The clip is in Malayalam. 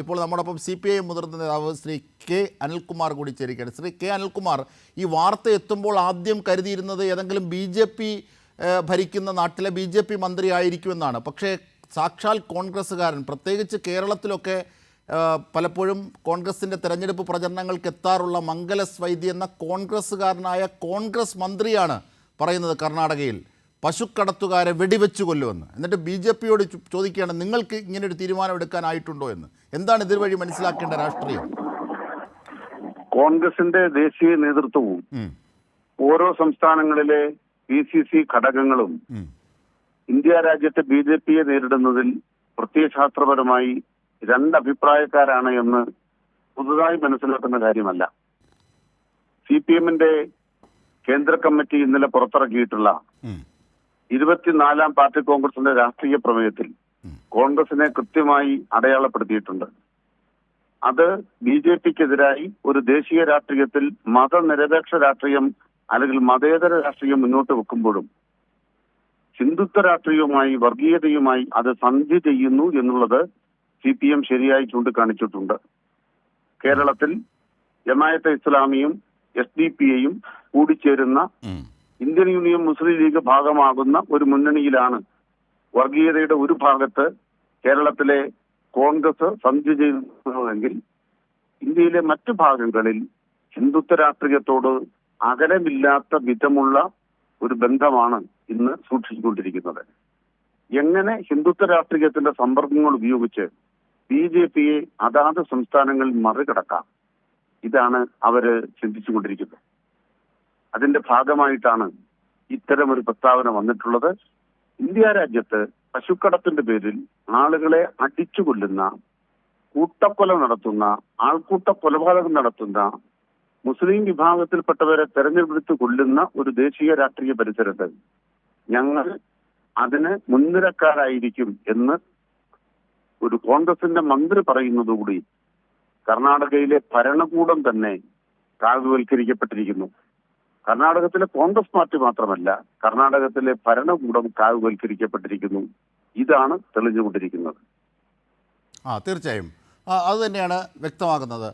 ഇപ്പോൾ നമ്മോടൊപ്പം CPI മുതിർന്ന നേതാവ് ശ്രീ കെ അനിൽകുമാർ കൂടി ചേരുകയാണ്. ശ്രീ കെ അനിൽകുമാർ, ഈ വാർത്ത എത്തുമ്പോൾ ആദ്യം കരുതിയിരുന്നത് ഏതെങ്കിലും BJP ഭരിക്കുന്ന നാട്ടിലെ BJP മന്ത്രി ആയിരിക്കുമെന്നാണ്. പക്ഷേ സാക്ഷാൽ കോൺഗ്രസ്സുകാരൻ, പ്രത്യേകിച്ച് കേരളത്തിലൊക്കെ പലപ്പോഴും കോൺഗ്രസിൻ്റെ തെരഞ്ഞെടുപ്പ് പ്രചരണങ്ങൾക്ക് എത്താറുള്ള മംഗലസ് വൈദ്യ എന്ന കോൺഗ്രസ്സുകാരനായ കോൺഗ്രസ് മന്ത്രിയാണ് പറയുന്നത് കർണാടകയിൽ പശുക്കടത്തുകാരെ വെടിവെച്ച് കൊല്ലുമെന്ന്. എന്നിട്ട് BJPയോട് ചോദിക്കുകയാണ്, നിങ്ങൾക്ക് ഇങ്ങനൊരു തീരുമാനം എടുക്കാനായിട്ടുണ്ടോ എന്ന്. എന്താണ് ഇതുവഴി മനസ്സിലാക്കേണ്ട രാഷ്ട്രീയം? കോൺഗ്രസിന്റെ ദേശീയ നേതൃത്വവും ഓരോ സംസ്ഥാനങ്ങളിലെ PCC ഘടകങ്ങളും ഇന്ത്യ രാജ്യത്തെ BJPയെ നേരിടുന്നതിൽ പ്രത്യയശാസ്ത്രപരമായി രണ്ടഭിപ്രായക്കാരാണ് എന്ന് പുതുതായി മനസ്സിലാക്കുന്ന കാര്യമല്ല. CPMന്റെ കേന്ദ്ര കമ്മിറ്റി ഇന്നലെ പുറത്തിറക്കിയിട്ടുള്ള 24ാം പാർട്ടി കോൺഗ്രസിന്റെ രാഷ്ട്രീയ പ്രമേയത്തിൽ കോൺഗ്രസിനെ കൃത്യമായി അടയാളപ്പെടുത്തിയിട്ടുണ്ട്. അത് BJPക്കെതിരായി ഒരു ദേശീയ രാഷ്ട്രീയത്തിൽ മതനിരപേക്ഷ രാഷ്ട്രീയം അല്ലെങ്കിൽ മതേതര രാഷ്ട്രീയം മുന്നോട്ട് വെക്കുമ്പോഴും ഹിന്ദുത്വ രാഷ്ട്രീയവുമായി വർഗീയതയുമായി അത് സന്ധി ചെയ്യുന്നു എന്നുള്ളത് CPM ശരിയായി ചൂണ്ടിക്കാണിച്ചിട്ടുണ്ട്. കേരളത്തിൽ ജമാഅത്തെ ഇസ്ലാമിയും SDPയും കൂടിച്ചേരുന്ന ഇന്ത്യൻ യൂണിയൻ മുസ്ലിം ലീഗ് ഭാഗമാകുന്ന ഒരു മുന്നണിയിലാണ് വർഗീയതയുടെ ഒരു ഭാഗത്ത് കേരളത്തിലെ കോൺഗ്രസ് സന്ധി ചെയ്യുന്നതെങ്കിൽ ഇന്ത്യയിലെ മറ്റു ഭാഗങ്ങളിൽ ഹിന്ദുത്വ രാഷ്ട്രീയത്തോട് അകലമില്ലാത്ത വിധമുള്ള ഒരു ബന്ധമാണ് ഇന്ന് സൂക്ഷിച്ചുകൊണ്ടിരിക്കുന്നത്. എങ്ങനെ ഹിന്ദുത്വ രാഷ്ട്രീയത്തിന്റെ സമ്പർക്കങ്ങൾ ഉപയോഗിച്ച് BJPയെ അതാത് സംസ്ഥാനങ്ങളിൽ മറികടക്കാം, ഇതാണ് അവര് ചിന്തിച്ചുകൊണ്ടിരിക്കുന്നത്. അതിന്റെ ഭാഗമായിട്ടാണ് ഇത്തരമൊരു പ്രസ്താവന വന്നിട്ടുള്ളത്. ഇന്ത്യ രാജ്യത്ത് പശുക്കടത്തിന്റെ പേരിൽ ആളുകളെ അടിച്ചു കൊല്ലുന്ന, കൂട്ടക്കൊല നടത്തുന്ന, ആൾക്കൂട്ട കൊലപാതകം നടത്തുന്ന, മുസ്ലിം വിഭാഗത്തിൽപ്പെട്ടവരെ തെരഞ്ഞെടുത്ത് കൊല്ലുന്ന ഒരു ദേശീയ രാഷ്ട്രീയ പരിസരത്ത് ഞങ്ങൾ അതിന് മുൻനിരക്കാരായിരിക്കും എന്ന് ഒരു കോൺഗ്രസിന്റെ മന്ത്രി പറയുന്നതുകൂടി കർണാടകയിലെ ഭരണകൂടം തന്നെ കാവ്യവൽക്കരിക്കപ്പെട്ടിരിക്കുന്നു. കർണാടകത്തിലെ കോൺഗ്രസ് പാർട്ടി മാത്രമല്ല, കർണാടകത്തിലെ ഭരണകൂടം കാവ്യവൽക്കരിക്കപ്പെട്ടിരിക്കുന്നു. ഇതാണ് തെളിഞ്ഞുകൊണ്ടിരിക്കുന്നത്. തീർച്ചയായും അത് തന്നെയാണ് വ്യക്തമാകുന്നത്.